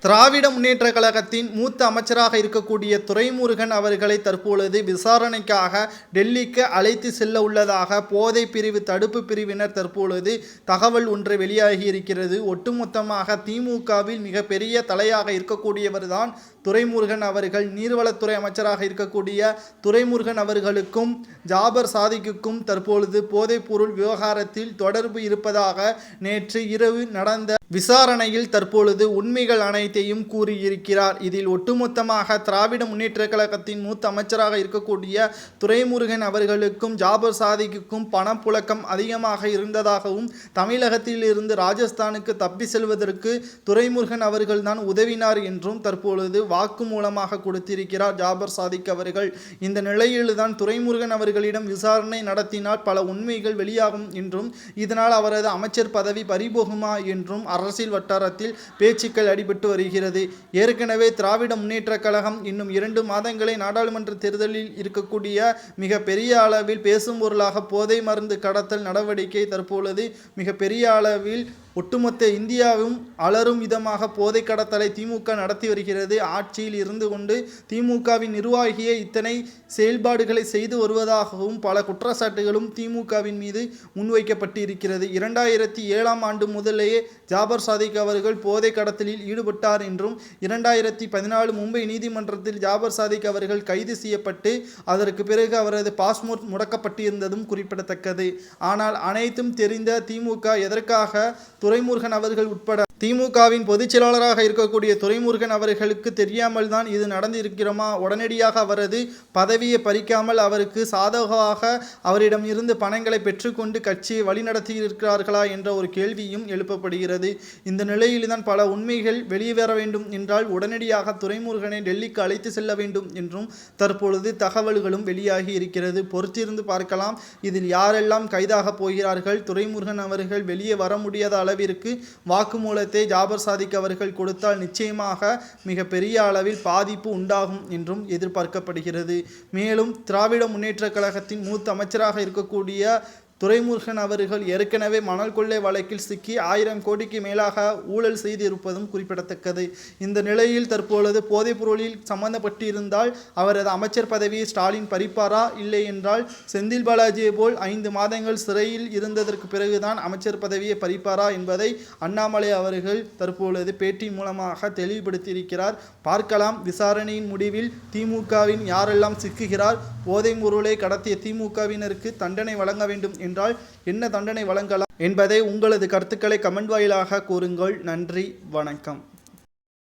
திராவிட முன்னேற்ற கழகத்தின் மூத்த அமைச்சராக இருக்கக்கூடிய துரைமுருகன் அவர்களை தற்பொழுது விசாரணைக்காக டெல்லிக்கு அழைத்து செல்ல உள்ளதாக போதை பிரிவு தடுப்பு பிரிவினர் தற்பொழுது தகவல் ஒன்று வெளியாகி இருக்கிறது. ஒட்டுமொத்தமாக திமுகவில் மிகப்பெரிய தலையாக இருக்கக்கூடியவர் தான் துரைமுருகன் அவர்கள். நீர்வளத்துறை அமைச்சராக இருக்கக்கூடிய துரைமுருகன் அவர்களுக்கும் ஜாபர் சாதிக்குக்கும் தற்பொழுது போதைப்பொருள் விவகாரத்தில் தொடர்பு இருப்பதாக நேற்று இரவு நடந்த விசாரணையில் தற்பொழுது உண்மைகள் அனைத்தையும் கூறியிருக்கிறார். இதில் ஒட்டுமொத்தமாக திராவிட முன்னேற்ற கழகத்தின் மூத்த அமைச்சராக இருக்கக்கூடிய துரைமுருகன் அவர்களுக்கும் ஜாபர் சாதிக்குக்கும் பணப்புழக்கம் அதிகமாக இருந்ததாகவும் தமிழகத்தில் இருந்து ராஜஸ்தானுக்கு தப்பி செல்வதற்கு துரைமுருகன் அவர்கள் தான் உதவினார் என்றும் தற்பொழுது வாக்குமூலமாக கொடுத்திருக்கிறார் ஜாபர் சாதிக் அவர்கள். இந்த நிலையில்தான் துரைமுருகன் அவர்களிடம் விசாரணை நடத்தினால் பல உண்மைகள் வெளியாகும் என்றும் இதனால் அவரது அமைச்சர் பதவி பறிபோகுமா என்றும் அரசியல் வட்டாரத்தில் பேச்சுக்கள் அடிபட்டு வருகிறது. ஏற்கனவே திராவிட முன்னேற்ற கழகம் இன்னும் 2 மாதங்களை நாடாளுமன்ற தேர்தலில் இருக்கக்கூடிய மிக பெரிய அளவில் பேசும் பொருளாக போதை மருந்து கடத்தல் நடவடிக்கை தற்பொழுது மிக பெரிய அளவில் ஒட்டுமொத்த இந்தியாவும் அலரும் விதமாக போதை கடத்தலை திமுக நடத்தி வருகிறது. ஆட்சியில் இருந்து கொண்டு திமுகவின் நிர்வாகியை இத்தனை செயல்பாடுகளை செய்து வருவதாகவும் பல குற்றச்சாட்டுகளும் திமுகவின் மீது முன்வைக்கப்பட்டு இருக்கிறது. 2007ஆம் ஆண்டு முதலேயே ஜாபர் சாதிக் அவர்கள் போதை கடத்தலில் ஈடுபட்டார் என்றும் 2014 மும்பை நீதிமன்றத்தில் ஜாபர் சாதிக் அவர்கள் கைது செய்யப்பட்டு அதற்கு பிறகு அவரது பாஸ்போர்ட் முடக்கப்பட்டிருந்ததும் குறிப்பிடத்தக்கது. ஆனால் அனைத்தும் தெரிந்த திமுக எதற்காக துரைமுருகன் அவர்கள் உட்பட திமுகவின் பொதுச் செயலாளராக இருக்கக்கூடிய துரைமுருகன் அவர்களுக்கு தெரியாமல் தான் இது நடந்திருக்கிறோமா? உடனடியாக அவரது பதவியை பறிக்காமல் அவருக்கு சாதகமாக அவரிடம் இருந்து பணங்களை பெற்றுக்கொண்டு கட்சியை வழிநடத்தி இருக்கிறார்களா என்ற ஒரு கேள்வியும் எழுப்பப்படுகிறது. இந்த நிலையில்தான் பல உண்மைகள் வெளிவர வேண்டும் என்றால் உடனடியாக துரைமுருகனை டெல்லிக்கு அழைத்து செல்ல வேண்டும் என்றும் தற்பொழுது தகவல்களும் வெளியாகி இருக்கிறது. பொறுத்திருந்து பார்க்கலாம் இதில் யாரெல்லாம் கைதாக போகிறார்கள். துரைமுருகன் அவர்கள் வெளியே வர முடியாத அளவிற்கு வாக்குமூலத்தை ஜாபர் சாதிக் அவர்கள் கொடுத்தால் நிச்சயமாக மிக பெரிய அளவில் பாதிப்பு உண்டாகும் என்றும் எதிர்பார்க்கப்படுகிறது. மேலும் திராவிட முன்னேற்ற கழகத்தின் மூத்த அமைச்சராக இருக்கக்கூடிய துரைமுருகன் அவர்கள் ஏற்கனவே மணல் கொள்ளை வழக்கில் சிக்கி 1000 கோடிக்கு மேலாக ஊழல் செய்திருப்பதும் குறிப்பிடத்தக்கது. இந்த நிலையில் தற்பொழுது போதைப் பொருளில் சம்பந்தப்பட்டிருந்தால் அவரது அமைச்சர் பதவியை ஸ்டாலின் பறிப்பாரா, இல்லை என்றால் செந்தில் பாலாஜியை போல் 5 மாதங்கள் சிறையில் இருந்ததற்கு பிறகுதான் அமைச்சர் பதவியை பறிப்பாரா என்பதை அண்ணாமலை அவர்கள் தற்பொழுது பேட்டி மூலமாக தெளிவுபடுத்தியிருக்கிறார். பார்க்கலாம் விசாரணையின் முடிவில் திமுகவின் யாரெல்லாம் சிக்குகிறார். போதை பொருளை கடத்திய திமுகவினருக்கு தண்டனை வழங்க வேண்டும் என்றால் என்ன தண்டனை வழங்கலாம் என்பதை உங்களது கருத்துக்களை கமெண்ட் வாயிலாக கூறுங்கள். நன்றி, வணக்கம்.